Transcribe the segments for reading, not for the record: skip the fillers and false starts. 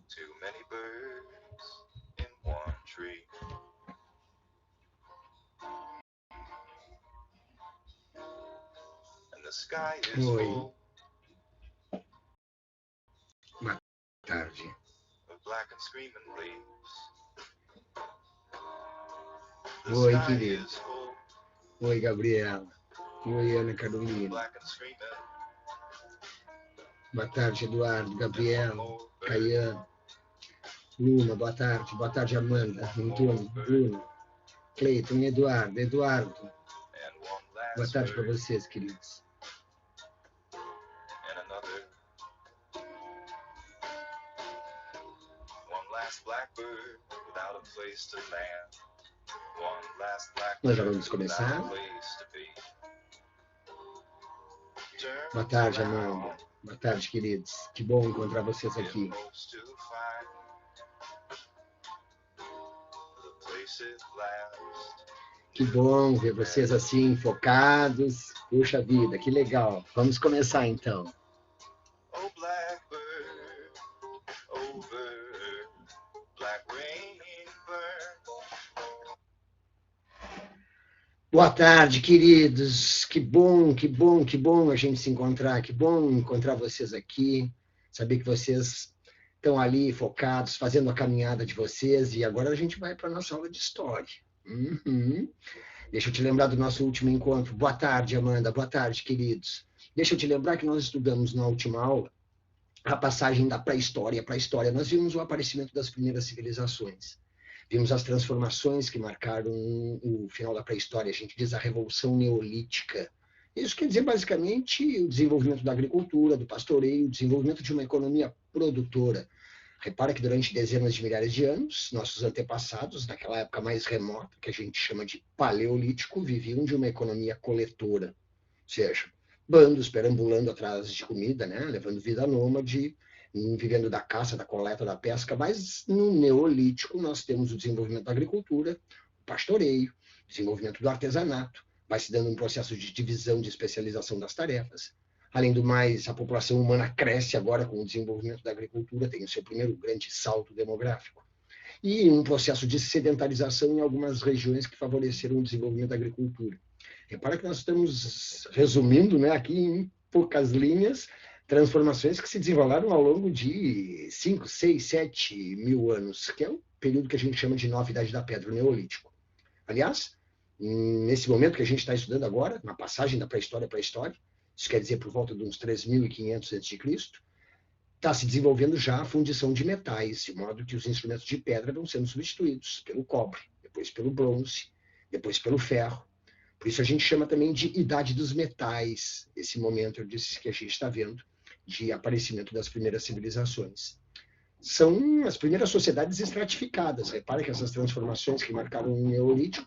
Too many birds in one tree. And the sky is full Boa tarde. of black and screaming leaves. The Oi, sky querido. is full Oi, Gabriela. Oi, Ana of Carolina. black and screaming. Boa tarde, Eduardo, And one Gabriela, more bird. Caiano, Luna, boa tarde. Boa tarde, Amanda, Antônio, Bruno, Cleiton, Eduardo. And one Boa last tarde para bird. vocês, queridos. And another. One last blackbird without a place to land. One last Nós já blackbird vamos começar. without a place to be. Turns Boa tarde, around, Amanda. Boa tarde, queridos. Que bom encontrar vocês it aqui. hopes to find the place at last. Que bom ver vocês assim, focados. Puxa vida, que legal. Vamos começar então. Oh, blackbird, over black rain burn. Boa tarde, queridos. Que bom a gente se encontrar. Que bom encontrar vocês aqui. Saber que vocês estão ali focados, fazendo a caminhada de vocês. E agora a gente vai para a nossa aula de história. Deixa eu te lembrar do nosso último encontro. Boa tarde, Amanda. Boa tarde, queridos. Deixa eu te lembrar que nós estudamos na última aula a passagem da pré-história para a história. Nós vimos o aparecimento das primeiras civilizações. Vimos as transformações que marcaram o final da pré-história. A gente diz a Revolução Neolítica. Isso quer dizer, basicamente, o desenvolvimento da agricultura, do pastoreio, o desenvolvimento de uma economia produtora. Repara que durante dezenas de milhares de anos, nossos antepassados, naquela época mais remota, que a gente chama de paleolítico, viviam de uma economia coletora. Ou seja, bandos perambulando atrás de comida, né? Levando vida nômade, vivendo da caça, da coleta, da pesca, mas no Neolítico nós temos o desenvolvimento da agricultura, o pastoreio, o desenvolvimento do artesanato, vai se dando um processo de divisão, de especialização das tarefas. Além do mais, a população humana cresce agora com o desenvolvimento da agricultura, tem o seu primeiro grande salto demográfico. E um processo de sedentarização em algumas regiões que favoreceram o desenvolvimento da agricultura. Repara que nós estamos resumindo, né, aqui em poucas linhas, transformações que se desenrolaram ao longo de 5, 6, 7 mil anos, que é o período que a gente chama de Nova Idade da Pedra, o Neolítico. Aliás, nesse momento que a gente está estudando agora, na passagem da pré-história para a história, isso quer dizer por volta de uns 3.500 a.C., está se desenvolvendo já a fundição de metais, de modo que os instrumentos de pedra vão sendo substituídos pelo cobre, depois pelo bronze, depois pelo ferro. Por isso a gente chama também de Idade dos Metais, esse momento, eu disse, que a gente está vendo, de aparecimento das primeiras civilizações. São as primeiras sociedades estratificadas. Repara que essas transformações que marcaram o Neolítico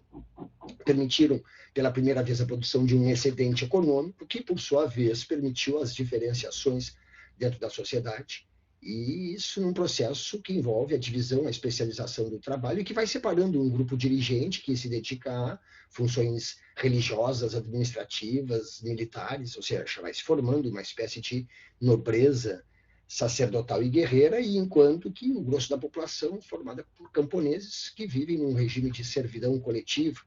permitiram, pela primeira vez, a produção de um excedente econômico, que, por sua vez, permitiu as diferenciações dentro da sociedade. E isso num processo que envolve a divisão, a especialização do trabalho, e que vai separando um grupo dirigente que se dedica a funções religiosas, administrativas, militares, ou seja, vai se formando uma espécie de nobreza sacerdotal e guerreira, e enquanto que o grosso da população é formada por camponeses que vivem num regime de servidão coletiva,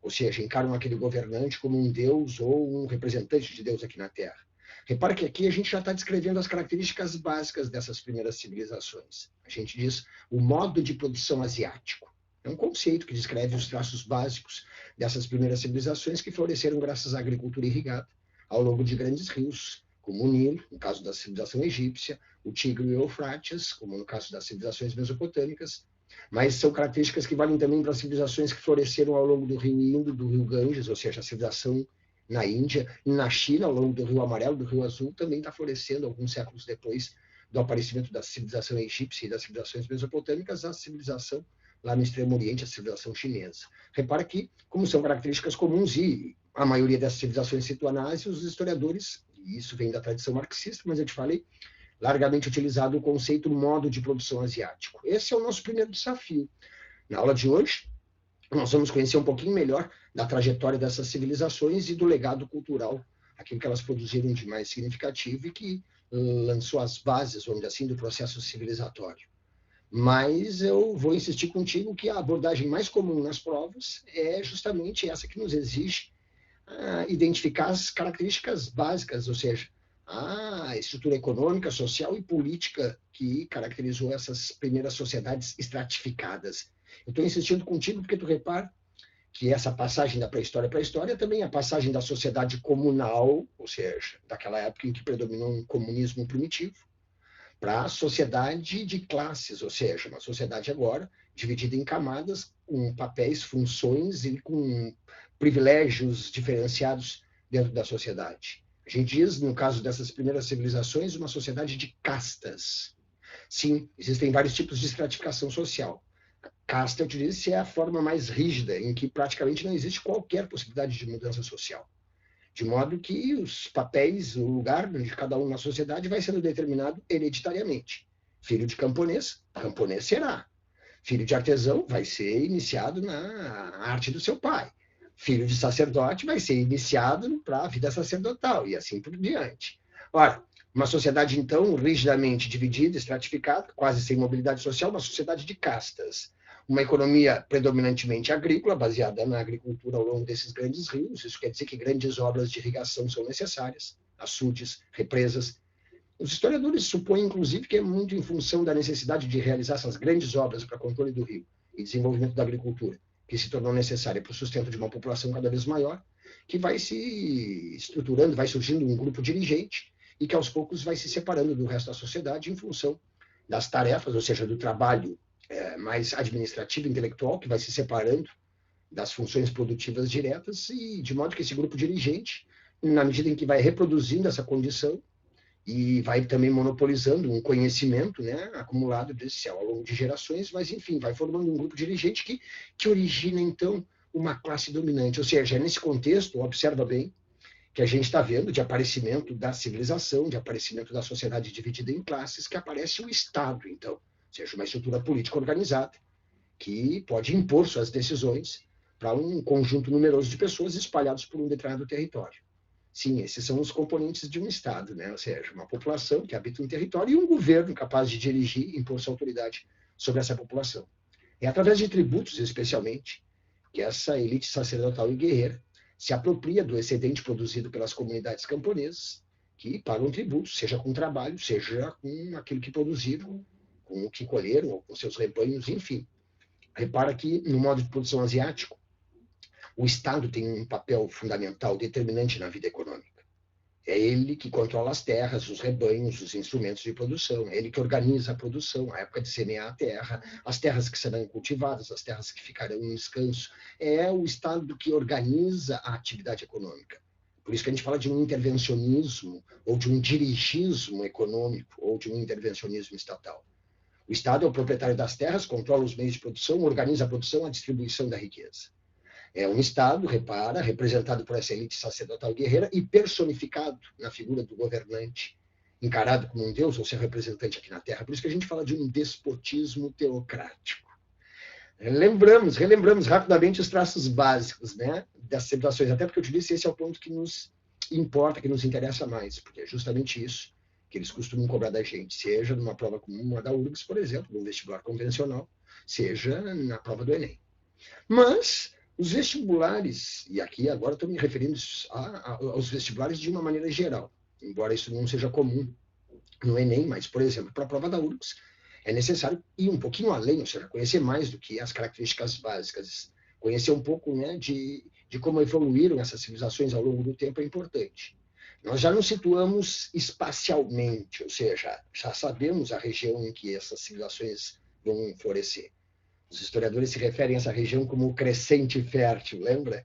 ou seja, encaram aquele governante como um deus ou um representante de Deus aqui na Terra. Repara que aqui a gente já está descrevendo as características básicas dessas primeiras civilizações. A gente diz o modo de produção asiático. É um conceito que descreve os traços básicos dessas primeiras civilizações que floresceram graças à agricultura irrigada ao longo de grandes rios, como o Nilo, no caso da civilização egípcia, o Tigre e o Eufrates, como no caso das civilizações mesopotâmicas, mas são características que valem também para as civilizações que floresceram ao longo do rio Indo, do rio Ganges, ou seja, a civilização na Índia, e na China, ao longo do Rio Amarelo, do Rio Azul, também está florescendo alguns séculos depois do aparecimento da civilização egípcia e das civilizações mesopotâmicas, a civilização lá no Extremo Oriente, a civilização chinesa. Repara que, como são características comuns, e a maioria dessas civilizações situa na Ásia, os historiadores, e isso vem da tradição marxista, mas eu te falei, largamente utilizado o conceito modo de produção asiático. Esse é o nosso primeiro desafio. Na aula de hoje, nós vamos conhecer um pouquinho melhor da trajetória dessas civilizações e do legado cultural, aquilo que elas produziram de mais significativo e que lançou as bases, vamos dizer assim, do processo civilizatório. Mas eu vou insistir contigo que a abordagem mais comum nas provas é justamente essa que nos exige identificar as características básicas, ou seja, a estrutura econômica, social e política que caracterizou essas primeiras sociedades estratificadas. Eu estou insistindo contigo porque tu repara que essa passagem da pré-história para a história também é a passagem da sociedade comunal, ou seja, daquela época em que predominou um comunismo primitivo, para a sociedade de classes, ou seja, uma sociedade agora dividida em camadas, com papéis, funções e com privilégios diferenciados dentro da sociedade. A gente diz, no caso dessas primeiras civilizações, uma sociedade de castas. Sim, existem vários tipos de estratificação social. Casta, eu te disse, é a forma mais rígida, em que praticamente não existe qualquer possibilidade de mudança social. De modo que os papéis, o lugar de cada um na sociedade vai sendo determinado hereditariamente. Filho de camponês, camponês será. Filho de artesão vai ser iniciado na arte do seu pai. Filho de sacerdote vai ser iniciado para a vida sacerdotal, e assim por diante. Ora, uma sociedade, então, rigidamente dividida, estratificada, quase sem mobilidade social, uma sociedade de castas. Uma economia predominantemente agrícola, baseada na agricultura ao longo desses grandes rios. Isso quer dizer que grandes obras de irrigação são necessárias, açudes, represas. Os historiadores supõem, inclusive, que é muito em função da necessidade de realizar essas grandes obras para controle do rio e desenvolvimento da agricultura, que se tornou necessária para o sustento de uma população cada vez maior, que vai se estruturando, vai surgindo um grupo dirigente e que aos poucos vai se separando do resto da sociedade em função das tarefas, ou seja, do trabalho mais administrativo, intelectual, que vai se separando das funções produtivas diretas, e de modo que esse grupo dirigente, na medida em que vai reproduzindo essa condição e vai também monopolizando um conhecimento, né, acumulado ao longo de gerações, mas enfim, vai formando um grupo dirigente que origina então uma classe dominante. Ou seja, é nesse contexto, observa bem, que a gente está vendo de aparecimento da civilização, de aparecimento da sociedade dividida em classes, que aparece o Estado, então. Ou seja, uma estrutura política organizada que pode impor suas decisões para um conjunto numeroso de pessoas espalhados por um determinado território. Sim, esses são os componentes de um Estado, né? Ou seja, uma população que habita um território e um governo capaz de dirigir e impor sua autoridade sobre essa população. É através de tributos, especialmente, que essa elite sacerdotal e guerreira se apropria do excedente produzido pelas comunidades camponesas, que pagam tributos, seja com trabalho, seja com aquilo que produziram, com o que colheram, ou com seus rebanhos, enfim. Repara que, no modo de produção asiático, o Estado tem um papel fundamental, determinante na vida econômica. É ele que controla as terras, os rebanhos, os instrumentos de produção. É ele que organiza a produção, a época de semear a terra, as terras que serão cultivadas, as terras que ficarão em descanso. É o Estado que organiza a atividade econômica. Por isso que a gente fala de um intervencionismo, ou de um dirigismo econômico, ou de um intervencionismo estatal. O Estado é o proprietário das terras, controla os meios de produção, organiza a produção, a distribuição da riqueza. É um Estado, repara, representado por essa elite sacerdotal guerreira e personificado na figura do governante, encarado como um deus ou seu representante aqui na Terra. Por isso que a gente fala de um despotismo teocrático. Relembramos rapidamente os traços básicos, né, dessas civilizações, até porque eu te disse, esse é o ponto que nos importa, que nos interessa mais, porque é justamente isso que eles costumam cobrar da gente, seja numa prova comum, a da URGS, por exemplo, no vestibular convencional, seja na prova do Enem. Mas os vestibulares, e aqui agora estou me referindo aos vestibulares de uma maneira geral, embora isso não seja comum no Enem, mas, por exemplo, para a prova da URGS, é necessário ir um pouquinho além, ou seja, conhecer mais do que as características básicas, conhecer um pouco, né, de como evoluíram essas civilizações ao longo do tempo é importante. Nós já nos situamos espacialmente, ou seja, já sabemos a região em que essas civilizações vão florescer. Os historiadores se referem a essa região como o crescente fértil, lembra?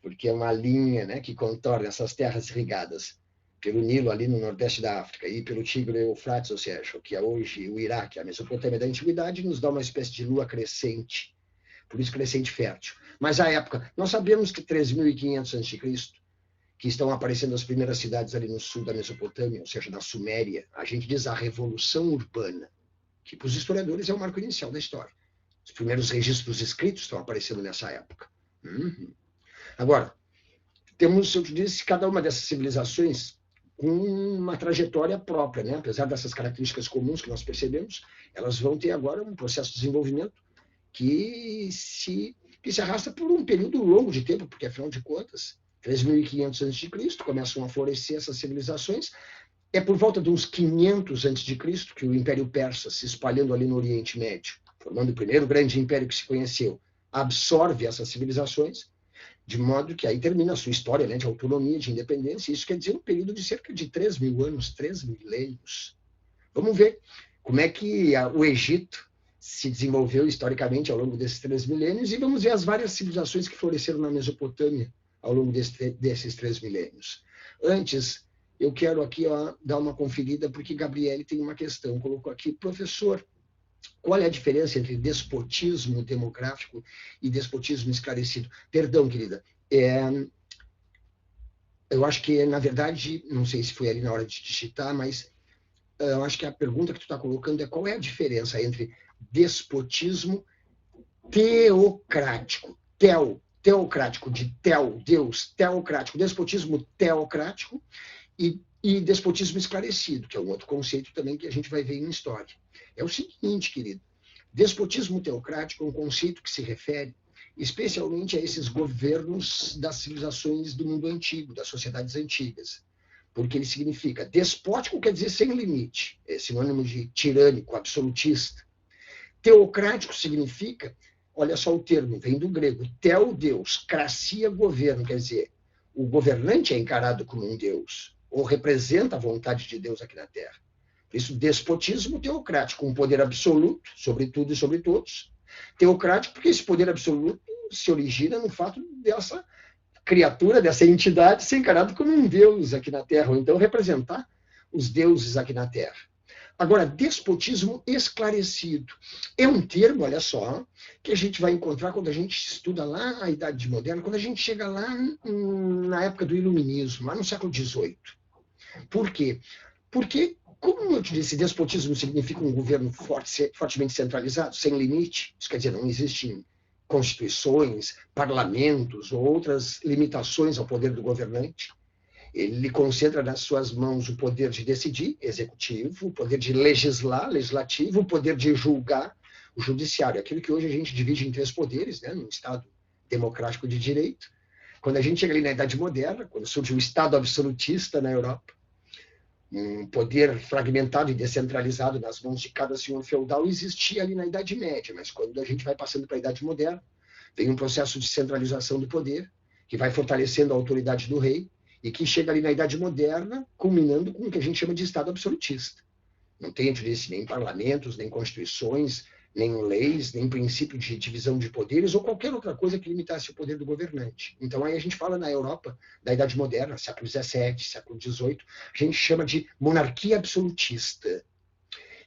Porque é uma linha, né, que contorna essas terras irrigadas pelo Nilo, ali no nordeste da África, e pelo Tigre e Eufrates, ou seja, o que é hoje o Iraque, a Mesopotâmia da Antiguidade, nos dá uma espécie de lua crescente, por isso crescente fértil. Mas à época, nós sabemos que 3.500 a.C., que estão aparecendo as primeiras cidades ali no sul da Mesopotâmia, ou seja, na Suméria, a gente diz a Revolução Urbana, que para os historiadores é o marco inicial da história. Os primeiros registros escritos estão aparecendo nessa época. Agora, temos, eu te disse, cada uma dessas civilizações com uma trajetória própria, né? Apesar dessas características comuns que nós percebemos, elas vão ter agora um processo de desenvolvimento que se arrasta por um período longo de tempo, porque, afinal de contas, 3.500 a.C., começam a florescer essas civilizações. É por volta de uns 500 a.C. que o Império Persa, se espalhando ali no Oriente Médio, formando o primeiro grande império que se conheceu, absorve essas civilizações, de modo que aí termina a sua história, né, de autonomia, de independência. Isso quer dizer um período de cerca de 3.000 anos, 3 milênios. Vamos ver como é que o Egito se desenvolveu historicamente ao longo desses 3 milênios e vamos ver as várias civilizações que floresceram na Mesopotâmia ao longo desses 3 milênios. Antes, eu quero aqui dar uma conferida, porque Gabriele tem uma questão. Colocou aqui, professor, qual é a diferença entre despotismo demográfico e despotismo esclarecido? Perdão, querida. Eu acho que, na verdade, não sei se foi ali na hora de digitar, mas eu acho que a pergunta que tu está colocando é qual é a diferença entre despotismo teocrático, teocrático, de Deus, teocrático, despotismo teocrático e despotismo esclarecido, que é um outro conceito também que a gente vai ver em história. É o seguinte, querido, despotismo teocrático é um conceito que se refere especialmente a esses governos das civilizações do mundo antigo, das sociedades antigas, porque ele significa despótico, quer dizer sem limite, é sinônimo de tirânico, absolutista. Teocrático significa, olha só o termo, vem do grego, teo, Deus, cracia, governo, quer dizer, o governante é encarado como um Deus, ou representa a vontade de Deus aqui na Terra. Por isso, despotismo teocrático, um poder absoluto sobre tudo e sobre todos. Teocrático porque esse poder absoluto se origina no fato dessa criatura, dessa entidade ser encarado como um Deus aqui na Terra, ou então representar os deuses aqui na Terra. Agora, despotismo esclarecido é um termo, olha só, que a gente vai encontrar quando a gente estuda lá a Idade Moderna, quando a gente chega lá na época do Iluminismo, lá no século XVIII. Por quê? Porque, como eu te disse, despotismo significa um governo fortemente centralizado, sem limite. Isso quer dizer, não existem constituições, parlamentos ou outras limitações ao poder do governante. Ele concentra nas suas mãos o poder de decidir, executivo, o poder de legislar, legislativo, o poder de julgar, o judiciário. Aquilo que hoje a gente divide em 3 poderes, né, num Estado democrático de direito. Quando a gente chega ali na Idade Moderna, quando surge o Estado absolutista na Europa, um poder fragmentado e descentralizado nas mãos de cada senhor feudal, existia ali na Idade Média, mas quando a gente vai passando para a Idade Moderna, vem um processo de centralização do poder, que vai fortalecendo a autoridade do rei, e que chega ali na Idade Moderna, culminando com o que a gente chama de Estado absolutista. Não tem, eu disse, nem parlamentos, nem constituições, nem leis, nem princípio de divisão de poderes, ou qualquer outra coisa que limitasse o poder do governante. Então, aí a gente fala na Europa da Idade Moderna, século XVII, século XVIII, a gente chama de monarquia absolutista.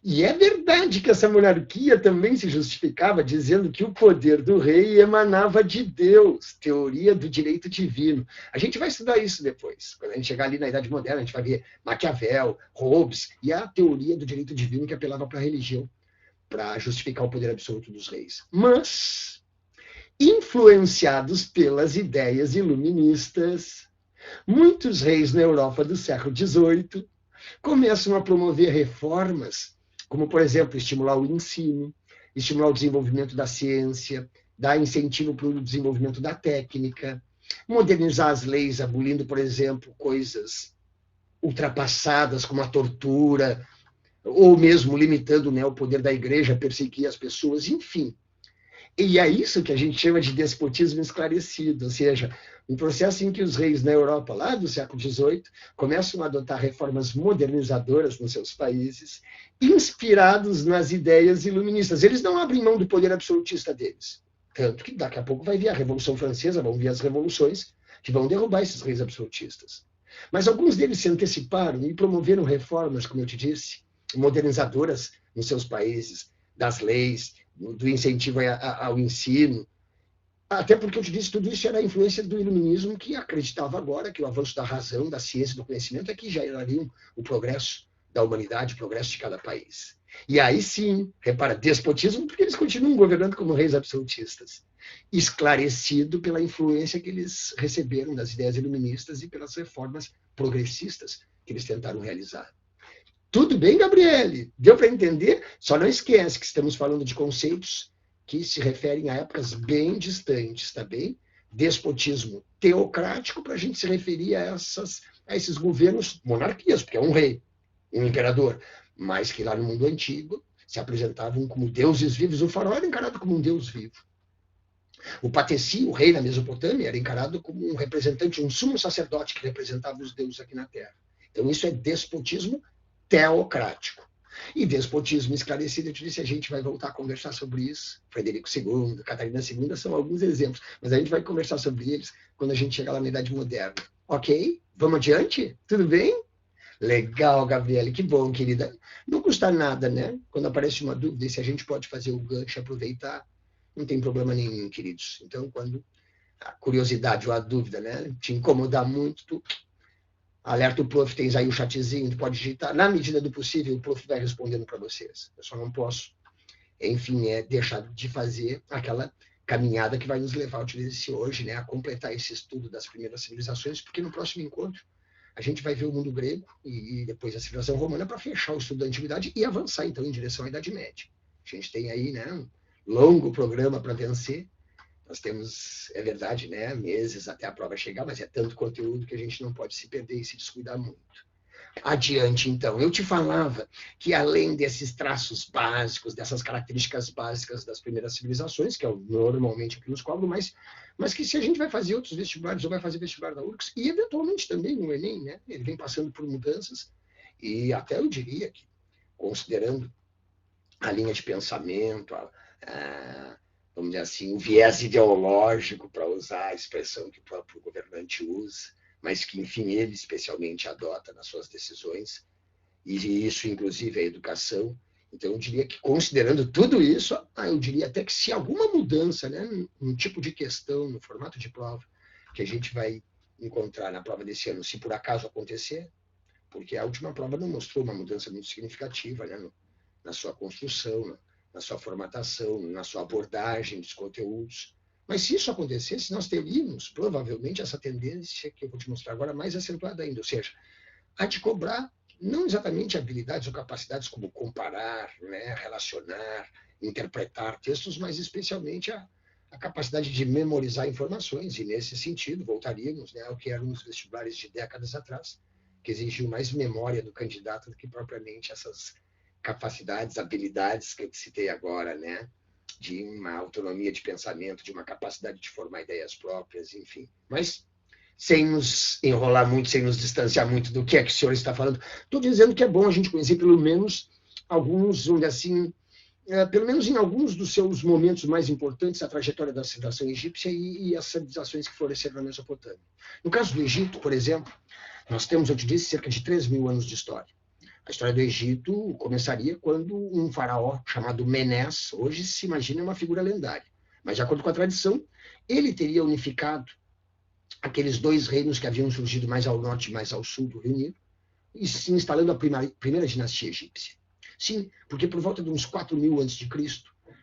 E é verdade que essa monarquia também se justificava dizendo que o poder do rei emanava de Deus, teoria do direito divino. A gente vai estudar isso depois. Quando a gente chegar ali na Idade Moderna, a gente vai ver Maquiavel, Hobbes e a teoria do direito divino que apelava para a religião, para justificar o poder absoluto dos reis. Mas, influenciados pelas ideias iluministas, muitos reis na Europa do século XVIII começam a promover reformas, como, por exemplo, estimular o ensino, estimular o desenvolvimento da ciência, dar incentivo para o desenvolvimento da técnica, modernizar as leis, abolindo, por exemplo, coisas ultrapassadas como a tortura, ou mesmo limitando, né, o poder da igreja a perseguir as pessoas, enfim. E é isso que a gente chama de despotismo esclarecido, ou seja, um processo em que os reis na Europa, lá do século XVIII, começam a adotar reformas modernizadoras nos seus países, inspirados nas ideias iluministas. Eles não abrem mão do poder absolutista deles. Tanto que daqui a pouco vai vir a Revolução Francesa, vão vir as revoluções que vão derrubar esses reis absolutistas. Mas alguns deles se anteciparam e promoveram reformas, como eu te disse, modernizadoras nos seus países, das leis, do incentivo ao ensino. Até porque, eu te disse, tudo isso era a influência do iluminismo, que acreditava agora que o avanço da razão, da ciência e do conhecimento é que gerariam o progresso da humanidade, o progresso de cada país. E aí sim, repara, despotismo, porque eles continuam governando como reis absolutistas, esclarecido pela influência que eles receberam das ideias iluministas e pelas reformas progressistas que eles tentaram realizar. Tudo bem, Gabriele? Deu para entender? Só não esquece que estamos falando de conceitos que se referem a épocas bem distantes, tá bem? Despotismo teocrático, para a gente se referir a esses governos, monarquias, porque é um rei, um imperador, mas que lá no mundo antigo se apresentavam como deuses vivos. O faraó era encarado como um deus vivo. O Patesi, o rei na Mesopotâmia, era encarado como um representante, um sumo sacerdote que representava os deuses aqui na Terra. Então isso é despotismo teocrático. E despotismo esclarecido, eu te disse, a gente vai voltar a conversar sobre isso. Frederico II, Catarina II são alguns exemplos, mas a gente vai conversar sobre eles quando a gente chegar lá na Idade Moderna. Ok? Vamos adiante? Tudo bem? Legal, Gabriele, que bom, querida. Não custa nada, né? Quando aparece uma dúvida, e se a gente pode fazer o gancho, aproveitar, não tem problema nenhum, queridos. Então, quando a curiosidade ou a dúvida, né, te incomodar muito, tu alerta o prof, tens aí o chatzinho, tu pode digitar. Na medida do possível, o prof vai respondendo para vocês. Eu só não posso, enfim, deixar de fazer aquela caminhada que vai nos levar, eu te disse hoje, né, a completar esse estudo das primeiras civilizações, porque no próximo encontro a gente vai ver o mundo grego e depois a civilização romana para fechar o estudo da antiguidade e avançar, então, em direção à Idade Média. A gente tem aí, né, um longo programa para vencer. Nós temos, é verdade, né, meses até a prova chegar, mas é tanto conteúdo que a gente não pode se perder e se descuidar muito. Adiante, então. Eu te falava que, além desses traços básicos, dessas características básicas das primeiras civilizações, que é normalmente o que nos cobram, mas que se a gente vai fazer outros vestibulares, ou vai fazer vestibular da URGS, e eventualmente também no Enem, né, ele vem passando por mudanças, e até eu diria que, considerando a linha de pensamento, vamos dizer assim, o viés ideológico, para usar a expressão que o próprio governante usa, mas que, enfim, ele especialmente adota nas suas decisões, e isso, inclusive, é a educação. Então, eu diria que, considerando tudo isso, eu diria até que se alguma mudança, né, no tipo de questão, no formato de prova, que a gente vai encontrar na prova desse ano, se por acaso acontecer, porque a última prova não mostrou uma mudança muito significativa, né, na sua construção, na sua formatação, na sua abordagem dos conteúdos. Mas se isso acontecesse, nós teríamos, provavelmente, essa tendência que eu vou te mostrar agora mais acentuada ainda, ou seja, a de cobrar não exatamente habilidades ou capacidades como comparar, né, relacionar, interpretar textos, mas especialmente a capacidade de memorizar informações. E, nesse sentido, voltaríamos, né, ao que eram os vestibulares de décadas atrás, que exigiam mais memória do candidato do que propriamente essas capacidades, habilidades que eu citei agora, né? De uma autonomia de pensamento, de uma capacidade de formar ideias próprias, enfim. Mas, sem nos enrolar muito, sem nos distanciar muito do que é que o senhor está falando, estou dizendo que é bom a gente conhecer pelo menos alguns, vamos dizer assim, pelo menos em alguns dos seus momentos mais importantes, a trajetória da civilização egípcia e as civilizações que floresceram na Mesopotâmia. No caso do Egito, por exemplo, nós temos, eu te disse, cerca de 3.000 anos de história. A história do Egito começaria quando um faraó chamado Menés, hoje se imagina uma figura lendária, mas de acordo com a tradição, ele teria unificado aqueles dois reinos que haviam surgido mais ao norte e mais ao sul do Rio Nilo, e se instalando a primeira dinastia egípcia. Sim, porque por volta de uns 4.000 a.C.,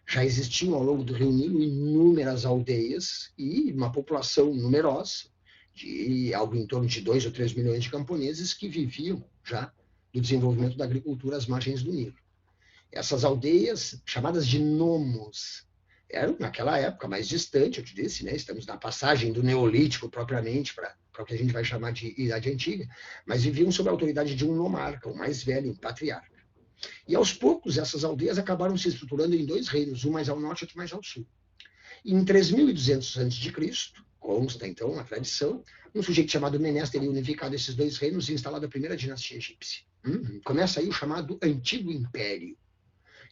já existiam ao longo do Rio Nilo inúmeras aldeias e uma população numerosa, de algo em torno de 2 ou 3 milhões de camponeses que viviam já do desenvolvimento da agricultura às margens do Nilo. Essas aldeias, chamadas de nomos, eram, naquela época, mais distante, eu te disse, né? Estamos na passagem do Neolítico, propriamente, para o que a gente vai chamar de Idade Antiga, mas viviam sob a autoridade de um nomarca, o mais velho, um patriarca. E, aos poucos, essas aldeias acabaram se estruturando em dois reinos, um mais ao norte e outro mais ao sul. E em 3.200 a.C., consta, então, a tradição, um sujeito chamado Menés teria unificado esses dois reinos e instalado a primeira dinastia egípcia. Começa aí o chamado Antigo Império.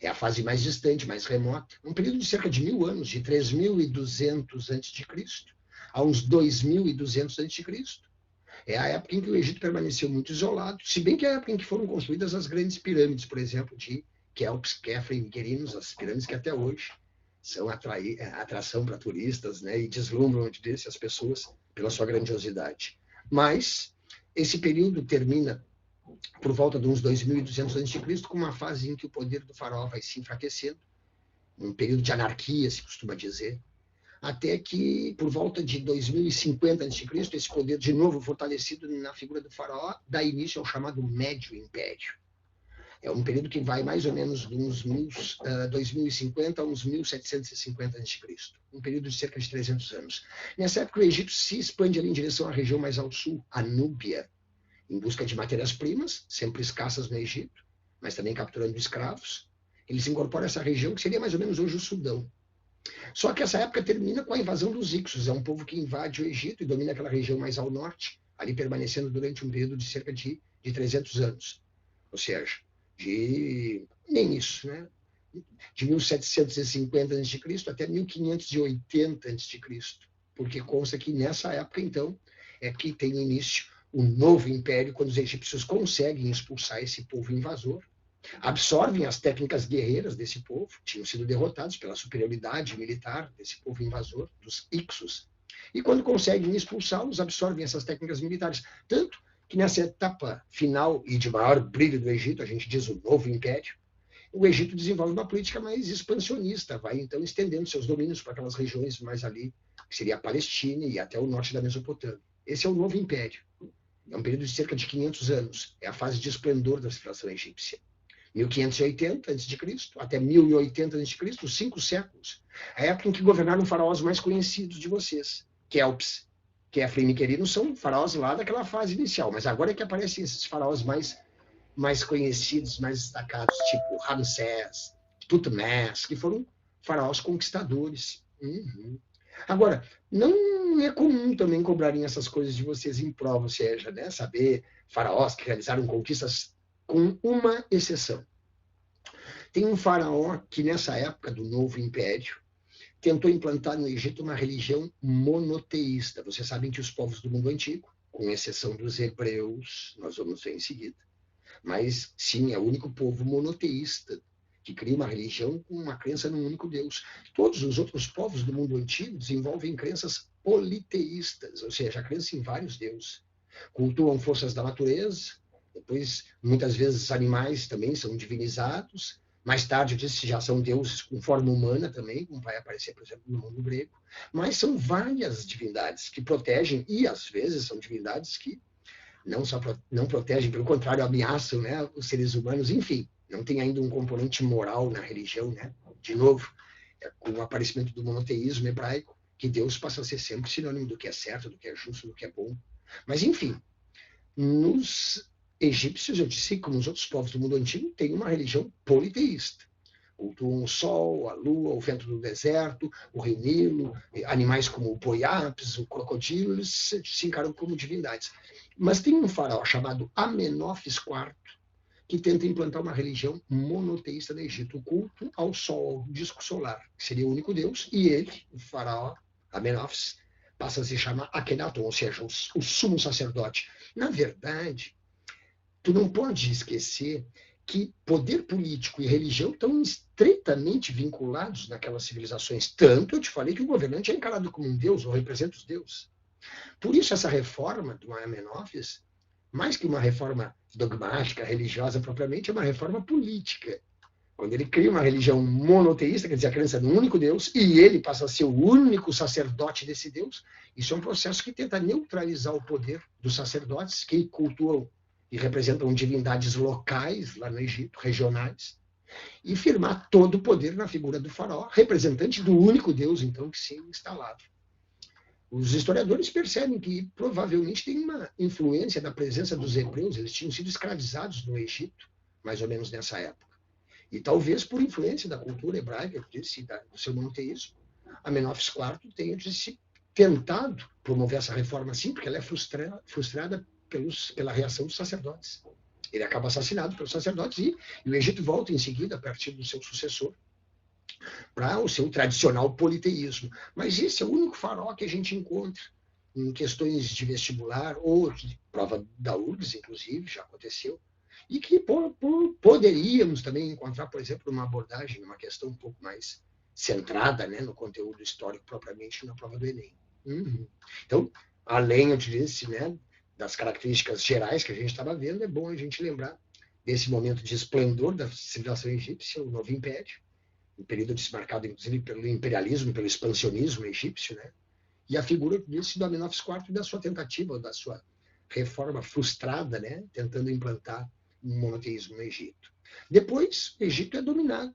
É a fase mais distante, mais remota. Um período de cerca de 1.000 anos, de 3.200 a.C. a uns 2.200 a.C. É a época em que o Egito permaneceu muito isolado, se bem que é a época em que foram construídas as grandes pirâmides, por exemplo, de Quéops, Khafre e Mykerinos, as pirâmides que até hoje são atração para turistas, né, e deslumbram as pessoas pela sua grandiosidade. Mas esse período termina por volta de uns 2.200 a.C., com uma fase em que o poder do faraó vai se enfraquecendo, um período de anarquia, se costuma dizer. até que, por volta de 2050 a.C., esse poder de novo fortalecido na figura do faraó, dá início ao chamado Médio Império. É um período que vai mais ou menos de uns 2050 a uns 1750 a.C., um período de cerca de 300 anos. Nessa época, o Egito se expande ali em direção à região mais ao sul, a Núbia, em busca de matérias-primas, sempre escassas no Egito, mas também capturando escravos. Ele se incorpora a essa região, que seria mais ou menos hoje o Sudão. Só que essa época termina com a invasão dos Ixos, é um povo que invade o Egito e domina aquela região mais ao norte, ali permanecendo durante um período de cerca de 300 anos. Ou seja, nem isso, né? De 1750 a.C. até 1580 a.C., porque consta que nessa época, então, é que tem início o novo império, quando os egípcios conseguem expulsar esse povo invasor, absorvem as técnicas guerreiras desse povo, tinham sido derrotados pela superioridade militar desse povo invasor, dos Ixos, e quando conseguem expulsá-los, absorvem essas técnicas militares. Tanto que nessa etapa final e de maior brilho do Egito, a gente diz o novo império, o Egito desenvolve uma política mais expansionista, vai então estendendo seus domínios para aquelas regiões mais ali, que seria a Palestina e até o norte da Mesopotâmia. Esse é o novo império. É um período de cerca de 500 anos. É a fase de esplendor da civilização egípcia. 1580 a.C. até 1080 a.C., 5 séculos. A época em que governaram faraós mais conhecidos de vocês, Kelps, Kefren e Miquerino, são faraós lá daquela fase inicial, mas agora é que aparecem esses faraós mais conhecidos, mais destacados, tipo Ramsés, Tutmés, que foram faraós conquistadores. Agora, não é comum também cobrarem essas coisas de vocês em prova, ou seja, né, saber faraós que realizaram conquistas, com uma exceção. Tem um faraó que, nessa época do Novo Império, tentou implantar no Egito uma religião monoteísta. Vocês sabem que os povos do mundo antigo, com exceção dos hebreus, nós vamos ver em seguida, mas sim, é o único povo monoteísta que cria uma religião com uma crença num único Deus. Todos os outros povos do mundo antigo desenvolvem crenças politeístas, ou seja, a crença em vários deuses. Cultuam forças da natureza, depois, muitas vezes, animais também são divinizados. Mais tarde, eu disse que já são deuses com forma humana também, como vai aparecer, por exemplo, no mundo grego. Mas são várias divindades que protegem, e às vezes são divindades que não protegem, pelo contrário, ameaçam, né, os seres humanos. Enfim, não tem ainda um componente moral na religião, né? De novo, com o aparecimento do monoteísmo hebraico, que Deus passa a ser sempre sinônimo do que é certo, do que é justo, do que é bom. Mas, enfim, nos egípcios, eu disse, como os outros povos do mundo antigo, tem uma religião politeísta. Cultuam o sol, a lua, o vento do deserto, o rio Nilo, animais como o boiapes, o crocodilo, eles se encaram como divindades. Mas tem um faraó chamado Amenófis IV, que tenta implantar uma religião monoteísta no Egito, o culto ao sol, ao disco solar, que seria o único deus, e ele, o faraó Amenófis, passa a se chamar Akhenaton, ou seja, o sumo sacerdote. Na verdade, tu não pode esquecer que poder político e religião estão estreitamente vinculados naquelas civilizações. Tanto, eu te falei, que o governante é encarado como um deus, ou representa os deuses. Por isso, essa reforma do Amenófis, mais que uma reforma dogmática, religiosa propriamente, é uma reforma política. Quando ele cria uma religião monoteísta, quer dizer, a crença no único Deus, e ele passa a ser o único sacerdote desse Deus, isso é um processo que tenta neutralizar o poder dos sacerdotes, que cultuam e representam divindades locais lá no Egito, regionais, e firmar todo o poder na figura do faraó, representante do único Deus, então, que se instalava. Os historiadores percebem que provavelmente tem uma influência da presença dos hebreus, eles tinham sido escravizados no Egito, mais ou menos nessa época. E talvez por influência da cultura hebraica, eu disse, do seu monoteísmo, Amenófis IV tenha tentado promover essa reforma assim, porque ela é frustrada pela reação dos sacerdotes. Ele acaba assassinado pelos sacerdotes e o Egito volta em seguida, a partir do seu sucessor, para o seu tradicional politeísmo. Mas esse é o único faraó que a gente encontra em questões de vestibular, ou de prova da URGS, inclusive, já aconteceu, e que poderíamos também encontrar, por exemplo, uma abordagem, uma questão um pouco mais centrada, né, no conteúdo histórico propriamente na prova do Enem. Então, além, eu disse, né, das características gerais que a gente estava vendo, é bom a gente lembrar desse momento de esplendor da civilização egípcia, o Novo Império, um período marcado, inclusive, pelo imperialismo, pelo expansionismo egípcio, né? E a figura desse do Amenófis IV e da sua tentativa, da sua reforma frustrada, né? Tentando implantar um monoteísmo no Egito. Depois, o Egito é dominado.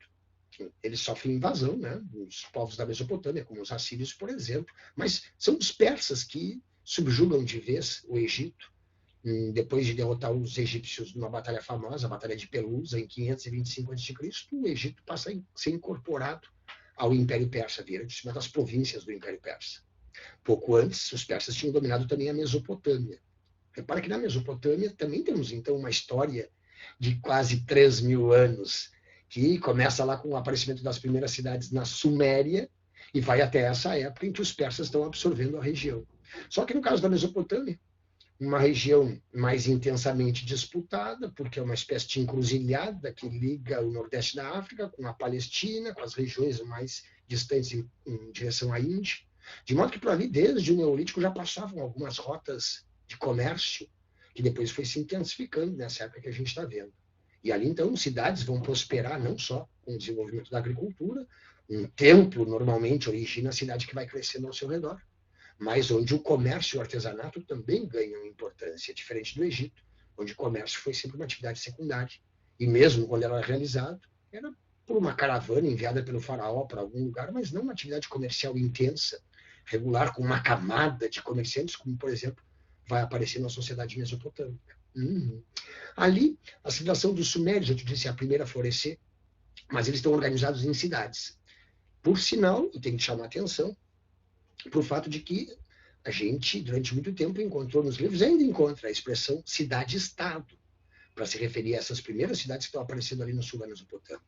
Ele sofre invasão, né? Os povos da Mesopotâmia, como os assírios, por exemplo. Mas são os persas que subjugam de vez o Egito, depois de derrotar os egípcios numa batalha famosa, a Batalha de Pelusa, em 525 a.C., o Egito passa a ser incorporado ao Império Persa, vira uma das províncias do Império Persa. Pouco antes, os persas tinham dominado também a Mesopotâmia. Repara que na Mesopotâmia também temos, então, uma história de quase 3.000 anos, que começa lá com o aparecimento das primeiras cidades na Suméria e vai até essa época em que os persas estão absorvendo a região. Só que no caso da Mesopotâmia, uma região mais intensamente disputada, porque é uma espécie de encruzilhada que liga o Nordeste da África com a Palestina, com as regiões mais distantes em direção à Índia, de modo que por ali, desde o Neolítico, já passavam algumas rotas de comércio, que depois foi se intensificando nessa época que a gente está vendo. E ali, então, cidades vão prosperar não só com o desenvolvimento da agricultura, um templo normalmente origina a cidade que vai crescendo ao seu redor, mas onde o comércio e o artesanato também ganham importância, diferente do Egito, onde o comércio foi sempre uma atividade secundária. E mesmo quando era realizado, era por uma caravana enviada pelo faraó para algum lugar, mas não uma atividade comercial intensa, regular, com uma camada de comerciantes, como, por exemplo, vai aparecer na sociedade mesopotâmica. Ali, a civilização dos sumérios, eu te disse, é a primeira a florescer, mas eles estão organizados em cidades. Por sinal, e tem que chamar a atenção, por fato de que a gente, durante muito tempo, encontrou nos livros, ainda encontra a expressão cidade-estado, para se referir a essas primeiras cidades que estão aparecendo ali no sul da Mesopotâmia.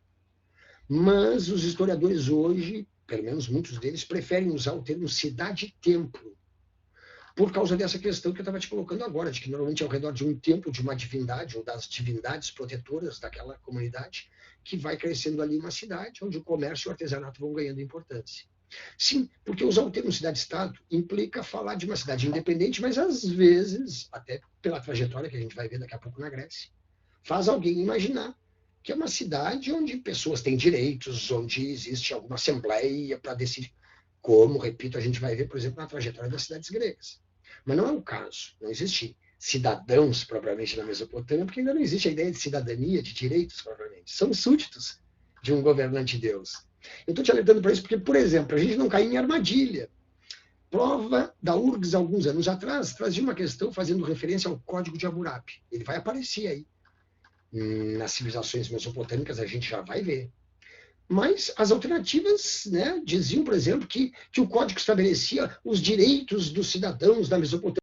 Mas os historiadores hoje, pelo menos muitos deles, preferem usar o termo cidade-templo, por causa dessa questão que eu estava te colocando agora, de que normalmente é ao redor de um templo, de uma divindade, ou das divindades protetoras daquela comunidade, que vai crescendo ali uma cidade, onde o comércio e o artesanato vão ganhando importância. Sim, porque usar o termo cidade-estado implica falar de uma cidade independente, mas às vezes, até pela trajetória que a gente vai ver daqui a pouco na Grécia, faz alguém imaginar que é uma cidade onde pessoas têm direitos, onde existe alguma assembleia para decidir. Como, repito, a gente vai ver, por exemplo, na trajetória das cidades gregas. Mas não é o caso. Não existe cidadãos propriamente na Mesopotâmia, porque ainda não existe a ideia de cidadania, de direitos propriamente. São súditos de um governante deus. Eu estou te alertando para isso porque, por exemplo, a gente não cair em armadilha. Prova da URGS, alguns anos atrás, trazia uma questão fazendo referência ao Código de Hammurabi. Ele vai aparecer aí. Nas civilizações mesopotâmicas a gente já vai ver. Mas as alternativas, né, diziam, por exemplo, que o código estabelecia os direitos dos cidadãos da Mesopotâmia.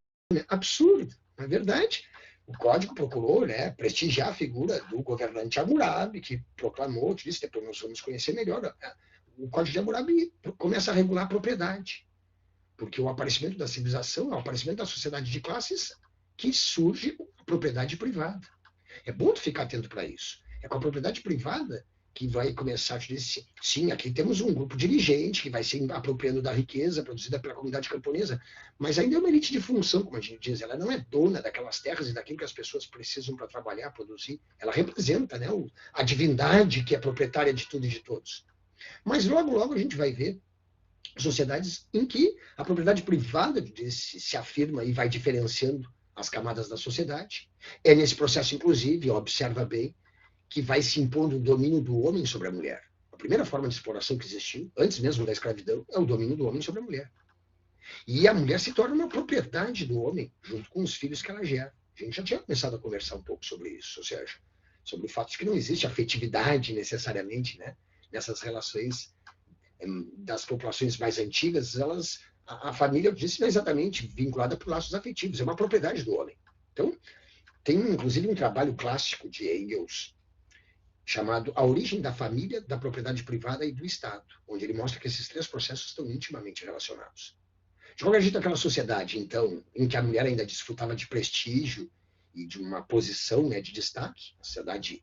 Absurdo, não é verdade? O código procurou, né, prestigiar a figura do governante Hammurabi, que proclamou, disse, depois nós vamos conhecer melhor, o código de Hammurabi começa a regular a propriedade, porque o aparecimento da civilização é o aparecimento da sociedade de classes que surge a propriedade privada. É bom tu ficar atento para isso. É com a propriedade privada que vai começar a dizer, sim, aqui temos um grupo dirigente que vai se apropriando da riqueza produzida pela comunidade camponesa, mas ainda é uma elite de função, como a gente diz, ela não é dona daquelas terras e daquilo que as pessoas precisam para trabalhar, produzir, ela representa, né, a divindade que é proprietária de tudo e de todos. Mas logo, logo a gente vai ver sociedades em que a propriedade privada se afirma e vai diferenciando as camadas da sociedade. É nesse processo, inclusive, observa bem, que vai se impondo o domínio do homem sobre a mulher. A primeira forma de exploração que existiu, antes mesmo da escravidão, é o domínio do homem sobre a mulher. E a mulher se torna uma propriedade do homem, junto com os filhos que ela gera. A gente já tinha começado a conversar um pouco sobre isso, ou seja, sobre o fato de que não existe afetividade necessariamente, né, nessas relações das populações mais antigas. A família, eu disse, não é exatamente vinculada por laços afetivos, é uma propriedade do homem. Então, tem inclusive um trabalho clássico de Engels, chamado A Origem da Família, da Propriedade Privada e do Estado, onde ele mostra que esses três processos estão intimamente relacionados. De qualquer jeito, aquela sociedade, então, em que a mulher ainda desfrutava de prestígio e de uma posição, né, de destaque, a sociedade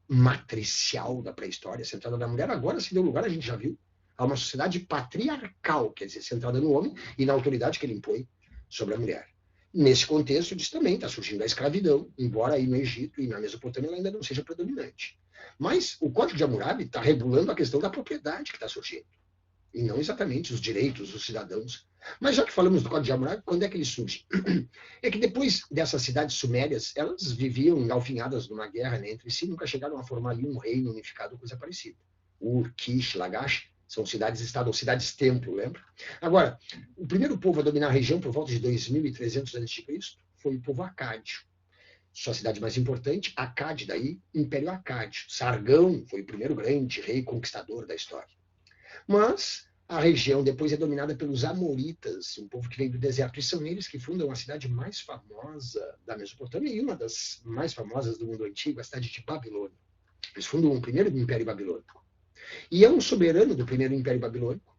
matricial da pré-história, centrada na mulher, agora se deu lugar, a gente já viu, a uma sociedade patriarcal, quer dizer, centrada no homem e na autoridade que ele impõe sobre a mulher. Nesse contexto, diz também, está surgindo a escravidão, embora aí no Egito e na Mesopotâmia ela ainda não seja predominante. Mas o Código de Hammurabi está regulando a questão da propriedade que está surgindo, e não exatamente os direitos dos cidadãos. Mas já que falamos do Código de Hammurabi, quando é que ele surge? É que depois dessas cidades sumérias, elas viviam engalfinhadas numa guerra, né, entre si, nunca chegaram a formar ali um reino unificado ou coisa parecida. Ur, Kish, Lagash são cidades-estado ou cidades-templo, lembra? Agora, o primeiro povo a dominar a região por volta de 2300 a.C. foi o povo acádio. Sua cidade mais importante, Acade, daí Império Acádio. Sargão foi o primeiro grande rei conquistador da história. Mas a região depois é dominada pelos Amoritas, um povo que vem do deserto, e são eles que fundam a cidade mais famosa da Mesopotâmia e uma das mais famosas do mundo antigo, a cidade de Babilônia. Eles fundam o primeiro Império Babilônico. E é um soberano do primeiro Império Babilônico,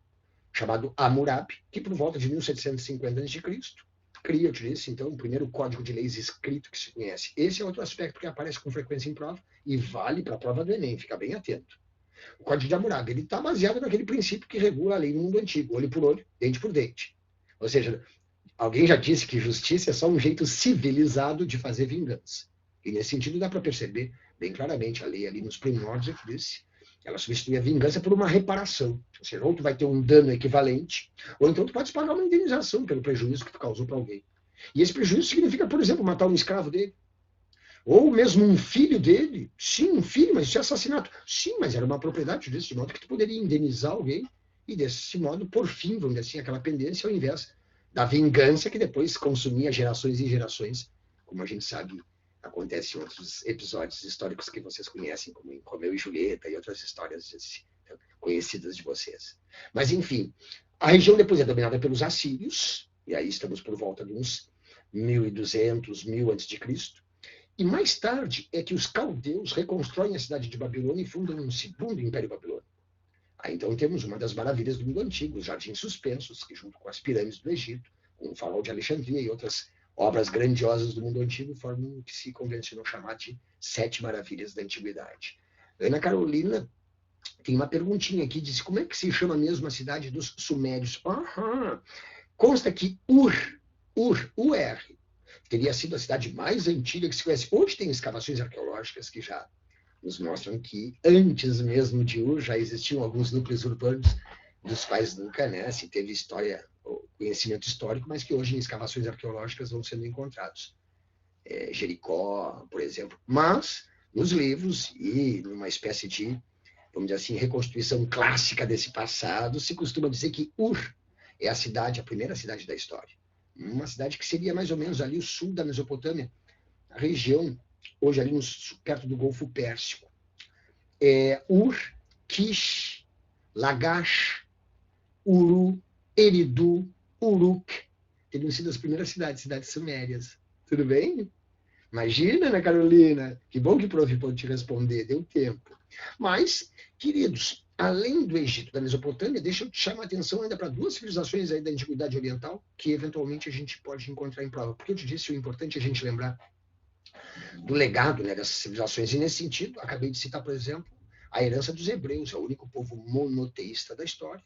chamado Hammurabi, que por volta de 1750 a.C., cria, eu te disse, então, o primeiro código de leis escrito que se conhece. Esse é outro aspecto que aparece com frequência em prova e vale para a prova do Enem, fica bem atento. O Código de Hammurabi está baseado naquele princípio que regula a lei no mundo antigo, olho por olho, dente por dente. Ou seja, alguém já disse que justiça é só um jeito civilizado de fazer vingança. E nesse sentido dá para perceber bem claramente a lei ali nos primórdios, eu disse, ela substitui a vingança por uma reparação. Ou seja, ou tu vai ter um dano equivalente, ou então tu pode pagar uma indenização pelo prejuízo que tu causou para alguém. E esse prejuízo significa, por exemplo, matar um escravo dele. Ou mesmo um filho dele. Sim, um filho, mas isso é assassinato. Sim, mas era uma propriedade desse modo que tu poderia indenizar alguém e desse modo, por fim, vamos dizer assim, aquela pendência ao invés da vingança que depois consumia gerações e gerações, como a gente sabe, acontece em outros episódios históricos que vocês conhecem, como em Romeu e Julieta e outras histórias conhecidas de vocês. Mas, enfim, a região depois é dominada pelos assírios, e aí estamos por volta de uns 1200, 1000 a.C., e mais tarde é que os caldeus reconstroem a cidade de Babilônia e fundam um segundo Império Babilônico. Aí então temos uma das maravilhas do mundo antigo, os Jardins Suspensos, que junto com as pirâmides do Egito, com o Farol de Alexandria e outras obras grandiosas do mundo antigo, formam o que se convencionou chamar de 7 maravilhas da antiguidade. Ana Carolina tem uma perguntinha aqui, diz como é que se chama mesmo a cidade dos sumérios? Consta que Ur, teria sido a cidade mais antiga que se conhece. Hoje tem escavações arqueológicas que já nos mostram que antes mesmo de Ur já existiam alguns núcleos urbanos dos quais nunca, né, se teve história, conhecimento histórico, mas que hoje em escavações arqueológicas vão sendo encontrados. Jericó, por exemplo. Mas, nos livros e numa espécie de, vamos dizer assim, reconstituição clássica desse passado, se costuma dizer que Ur é a primeira cidade da história. Uma cidade que seria mais ou menos ali o sul da Mesopotâmia, a região, hoje ali perto do Golfo Pérsico. Ur, Kish, Lagash, Uru, Eridu, Uruk, teriam sido as primeiras cidades sumérias. Tudo bem? Imagina, Ana Carolina? Que bom que o prof pôde te responder, deu tempo. Mas, queridos, além do Egito, da Mesopotâmia, deixa eu te chamar a atenção ainda para 2 civilizações aí da Antiguidade Oriental que, eventualmente, a gente pode encontrar em prova. Porque eu te disse, o importante é a gente lembrar do legado, né, dessas civilizações. E, nesse sentido, acabei de citar, por exemplo, a herança dos hebreus, é o único povo monoteísta da história.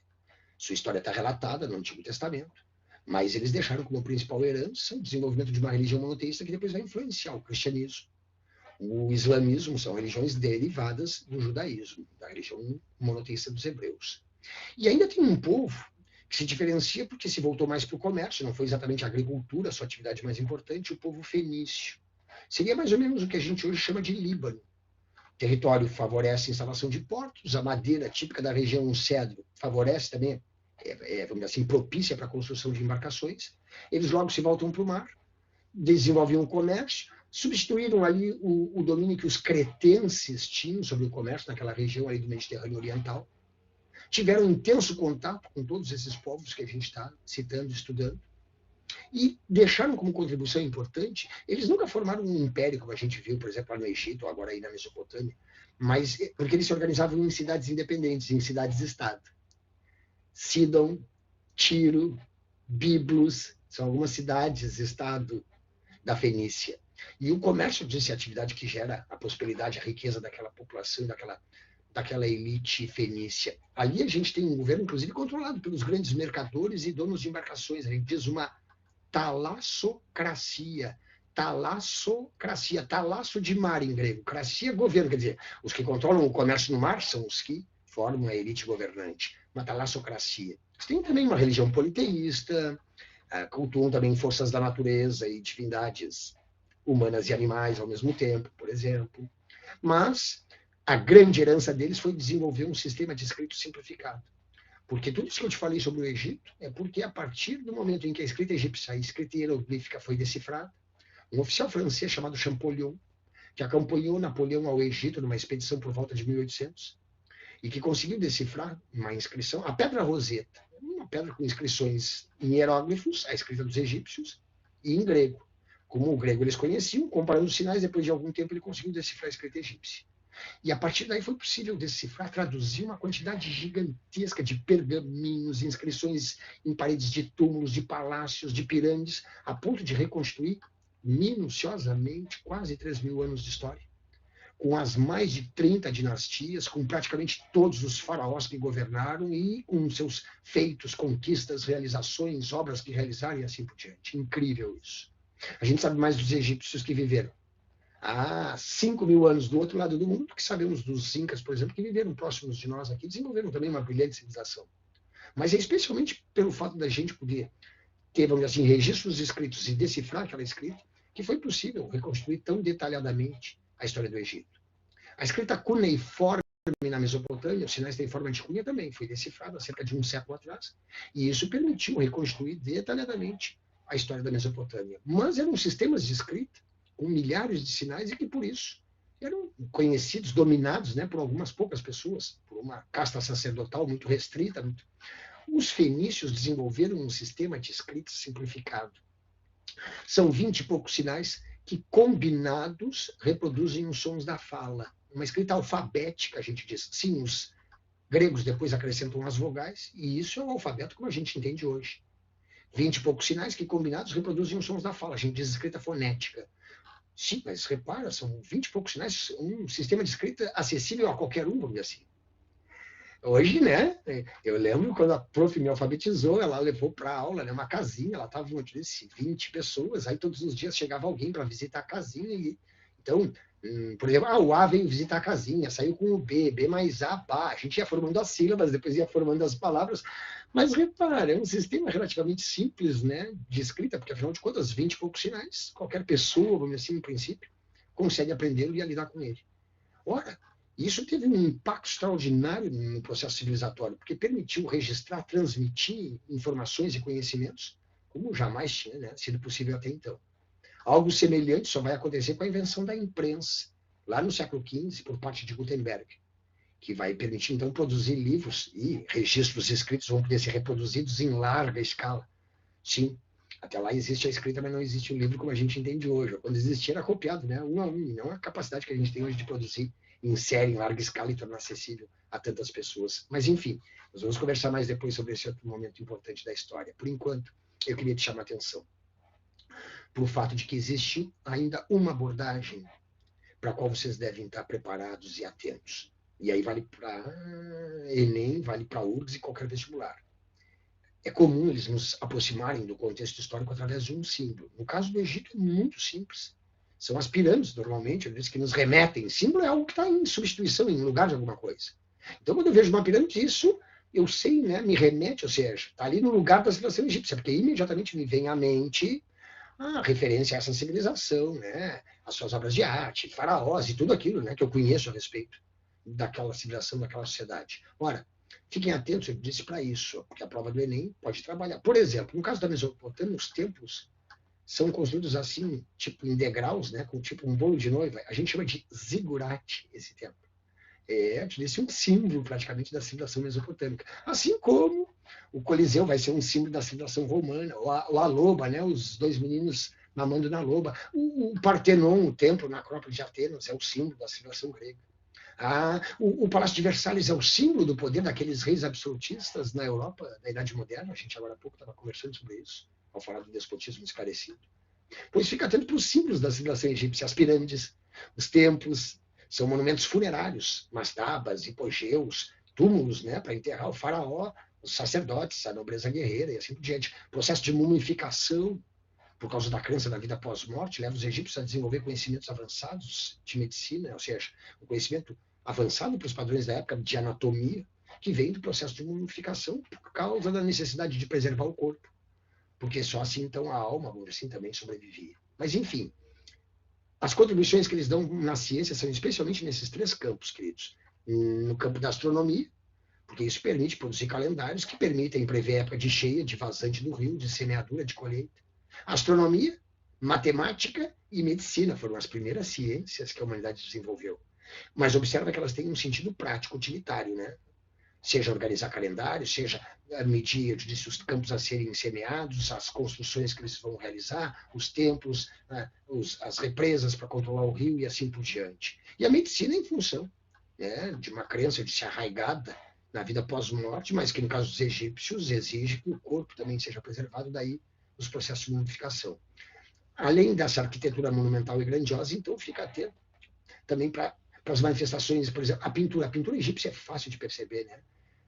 Sua história está relatada no Antigo Testamento, mas eles deixaram como principal herança o desenvolvimento de uma religião monoteísta que depois vai influenciar o cristianismo. O islamismo são religiões derivadas do judaísmo, da religião monoteísta dos hebreus. E ainda tem um povo que se diferencia porque se voltou mais para o comércio, não foi exatamente a agricultura a sua atividade mais importante, o povo fenício. Seria mais ou menos o que a gente hoje chama de Líbano. O território favorece a instalação de portos, a madeira típica da região, o cedro, favorece também, vamos dizer assim, propícia para a construção de embarcações. Eles logo se voltam para o mar, desenvolvem um comércio, substituíram ali o domínio que os cretenses tinham sobre o comércio naquela região ali do Mediterrâneo Oriental, tiveram intenso contato com todos esses povos que a gente está citando, estudando, e deixaram como contribuição importante, eles nunca formaram um império, como a gente viu, por exemplo, lá no Egito, ou agora aí na Mesopotâmia, mas porque eles se organizavam em cidades independentes, em cidades-estado. Sidon, Tiro, Biblos, são algumas cidades-estado da Fenícia. E o comércio disse a atividade que gera a prosperidade, a riqueza daquela população, daquela elite fenícia. Ali a gente tem um governo, inclusive, controlado pelos grandes mercadores e donos de embarcações. A gente diz uma talassocracia. talassocracia, talasso de mar em grego, cracia, governo, quer dizer, os que controlam o comércio no mar são os que formam a elite governante, uma talassocracia. Eles têm também uma religião politeísta, cultuam também forças da natureza e divindades humanas e animais ao mesmo tempo, por exemplo. Mas a grande herança deles foi desenvolver um sistema de escrito simplificado. Porque tudo isso que eu te falei sobre o Egito é porque a partir do momento em que a escrita egípcia, a escrita hieroglífica foi decifrada, um oficial francês chamado Champollion, que acompanhou Napoleão ao Egito numa expedição por volta de 1800, e que conseguiu decifrar uma inscrição, a Pedra Roseta, uma pedra com inscrições em hieróglifos, a escrita dos egípcios, e em grego. Como o grego eles conheciam, comparando os sinais, depois de algum tempo ele conseguiu decifrar a escrita egípcia. E a partir daí foi possível decifrar, traduzir uma quantidade gigantesca de pergaminhos, inscrições em paredes de túmulos, de palácios, de pirâmides, a ponto de reconstruir minuciosamente quase 3.000 anos de história, com as mais de 30 dinastias, com praticamente todos os faraós que governaram e com seus feitos, conquistas, realizações, obras que realizaram e assim por diante. Incrível isso. A gente sabe mais dos egípcios que viveram há 5.000 anos do outro lado do mundo do que sabemos dos incas, por exemplo, que viveram próximos de nós aqui, desenvolveram também uma brilhante civilização. Mas é especialmente pelo fato da gente poder ter, vamos dizer assim, registros escritos e decifrar aquela escrita, que foi possível reconstruir tão detalhadamente a história do Egito. A escrita cuneiforme na Mesopotâmia, os sinais têm forma de cunha também, foi decifrada há cerca de um século atrás, e isso permitiu reconstruir detalhadamente a história da Mesopotâmia. Mas eram sistemas de escrita com milhares de sinais e que, por isso, eram conhecidos, dominados, né, por algumas poucas pessoas, por uma casta sacerdotal muito restrita. Os fenícios desenvolveram um sistema de escrita simplificado. São 20 e poucos sinais que, combinados, reproduzem os sons da fala. Uma escrita alfabética, a gente diz. Sim, os gregos depois acrescentam as vogais, e isso é o alfabeto como a gente entende hoje. 20 e poucos sinais que, combinados, reproduzem os sons da fala. A gente diz escrita fonética. Sim, mas repara, são 20 e poucos sinais, um sistema de escrita acessível a qualquer um, vamos dizer assim. Hoje, né, eu lembro quando a prof me alfabetizou, ela levou para a aula, né, uma casinha, ela estava, eu disse, 20 pessoas, aí todos os dias chegava alguém para visitar a casinha. Então, por exemplo, o A veio visitar a casinha, saiu com o B mais A, pá. A gente ia formando as sílabas, depois ia formando as palavras. Mas repara, é um sistema relativamente simples, né, de escrita, porque afinal de contas, 20 e poucos sinais, qualquer pessoa, vamos dizer assim, no princípio, consegue aprendê-lo e a lidar com ele. Ora, isso teve um impacto extraordinário no processo civilizatório, porque permitiu registrar, transmitir informações e conhecimentos como jamais tinha, né, sido possível até então. Algo semelhante só vai acontecer com a invenção da imprensa, lá no século XV, por parte de Gutenberg, que vai permitir, então, produzir livros e registros escritos vão poder ser reproduzidos em larga escala. Sim, até lá existe a escrita, mas não existe o livro como a gente entende hoje. Quando existia, era copiado, né, um a um, e não a capacidade que a gente tem hoje de produzir em série, em larga escala e tornar acessível a tantas pessoas. Mas, enfim, nós vamos conversar mais depois sobre esse outro momento importante da história. Por enquanto, eu queria te chamar a atenção para o fato de que existe ainda uma abordagem para a qual vocês devem estar preparados e atentos. E aí vale para Enem, vale para URGS e qualquer vestibular. É comum eles nos aproximarem do contexto histórico através de um símbolo. No caso do Egito é muito simples. São as pirâmides, normalmente, eles que nos remetem. Símbolo é algo que está em substituição, em lugar de alguma coisa. Então, quando eu vejo uma pirâmide, isso eu sei, né, me remete, ou seja, está ali no lugar da civilização egípcia, porque imediatamente me vem à mente a referência a essa civilização, né, as suas obras de arte, faraós e tudo aquilo, né, que eu conheço a respeito daquela civilização, daquela sociedade. Ora, fiquem atentos, eu disse para isso, porque a prova do Enem pode trabalhar. Por exemplo, no caso da Mesopotâmia, os templos são construídos assim, tipo em degraus, né, com tipo um bolo de noiva. A gente chama de zigurate esse templo. Eu te disse um símbolo praticamente da civilização mesopotâmica. Assim como o Coliseu vai ser um símbolo da civilização romana, ou a loba, né, os dois meninos mamando na loba. O Partenon, o templo na Acrópole de Atenas, é o símbolo da civilização grega. O Palácio de Versalhes é o símbolo do poder daqueles reis absolutistas na Europa da Idade Moderna. A gente agora há pouco estava conversando sobre isso, ao falar do despotismo esclarecido. Pois fica atento para os símbolos da civilização egípcia, as pirâmides, os templos, são monumentos funerários, mastabas, hipogeus, túmulos, né, para enterrar o faraó, os sacerdotes, a nobreza guerreira e assim por diante. Processo de mumificação por causa da crença da vida pós-morte, leva os egípcios a desenvolver conhecimentos avançados de medicina, ou seja, um conhecimento avançado para os padrões da época de anatomia, que vem do processo de mumificação por causa da necessidade de preservar o corpo, porque só assim, então, a alma, assim, também sobrevivia. Mas, enfim, as contribuições que eles dão na ciência são especialmente nesses 3 campos, queridos. No campo da astronomia, porque isso permite produzir calendários que permitem prever a época de cheia, de vazante do rio, de semeadura, de colheita. Astronomia, matemática e medicina foram as primeiras ciências que a humanidade desenvolveu. Mas observa que elas têm um sentido prático, utilitário, né? Seja organizar calendários, seja medir os campos a serem semeados, as construções que eles vão realizar, os templos, as represas para controlar o rio e assim por diante. E a medicina em função, né, de uma crença de se arraigada na vida pós-morte, mas que no caso dos egípcios exige que o corpo também seja preservado, daí os processos de mumificação. Além dessa arquitetura monumental e grandiosa, então fica atento também para as manifestações, por exemplo, a pintura egípcia é fácil de perceber, né?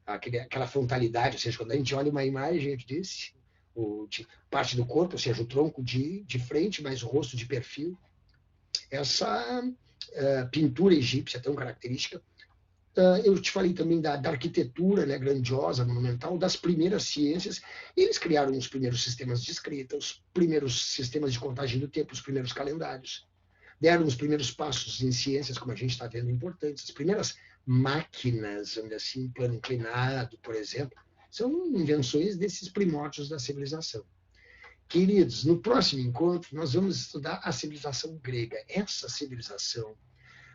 Aquela frontalidade, ou seja, quando a gente olha uma imagem, eu disse, parte do corpo, ou seja, o tronco de frente, mas o rosto de perfil. Essa pintura egípcia tão característica. Eu te falei também da arquitetura, né, grandiosa, monumental, das primeiras ciências. Eles criaram os primeiros sistemas de escrita, os primeiros sistemas de contagem do tempo, os primeiros calendários. Deram os primeiros passos em ciências, como a gente está vendo, importantes. As primeiras máquinas, vamos dizer assim, plano inclinado, por exemplo, são invenções desses primórdios da civilização. Queridos, no próximo encontro, nós vamos estudar a civilização grega. Essa civilização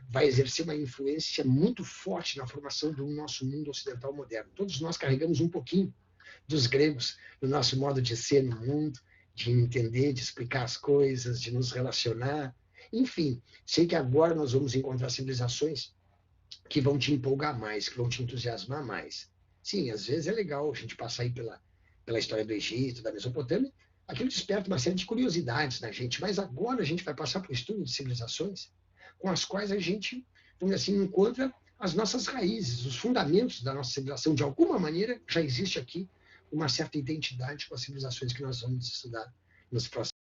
vai exercer uma influência muito forte na formação do nosso mundo ocidental moderno. Todos nós carregamos um pouquinho dos gregos no nosso modo de ser no mundo, de entender, de explicar as coisas, de nos relacionar. Enfim, sei que agora nós vamos encontrar civilizações que vão te empolgar mais, que vão te entusiasmar mais. Sim, às vezes é legal a gente passar aí pela história do Egito, da Mesopotâmia, aquilo desperta uma série de curiosidades na gente, mas agora a gente vai passar para o estudo de civilizações com as quais a gente, vamos dizer assim, encontra as nossas raízes, os fundamentos da nossa civilização. De alguma maneira, já existe aqui uma certa identidade com as civilizações que nós vamos estudar nos próximos.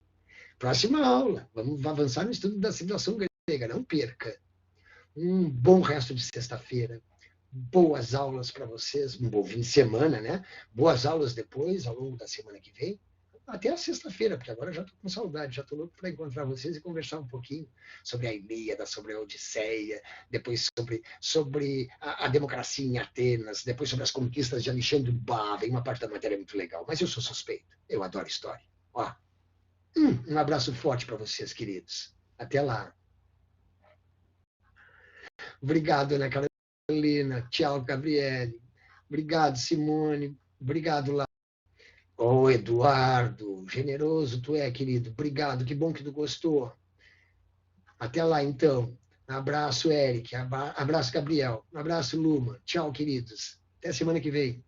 Próxima aula, vamos avançar no estudo da civilização grega, não perca. Um bom resto de sexta-feira, boas aulas para vocês, um bom fim de semana, né? Boas aulas depois, ao longo da semana que vem, até a sexta-feira, porque agora já estou com saudade, já estou louco para encontrar vocês e conversar um pouquinho sobre a Ilíada, sobre a Odisseia, depois sobre a democracia em Atenas, depois sobre as conquistas de Alexandre Bá, vem uma parte da matéria muito legal, mas eu sou suspeito, eu adoro história. Ó, um abraço forte para vocês, queridos. Até lá. Obrigado, Ana Carolina. Tchau, Gabriele. Obrigado, Simone. Obrigado, lá. Oh, Eduardo, generoso tu é, querido. Obrigado, que bom que tu gostou. Até lá, então. Abraço, Eric. Abraço, Gabriel. Abraço, Luma. Tchau, queridos. Até semana que vem.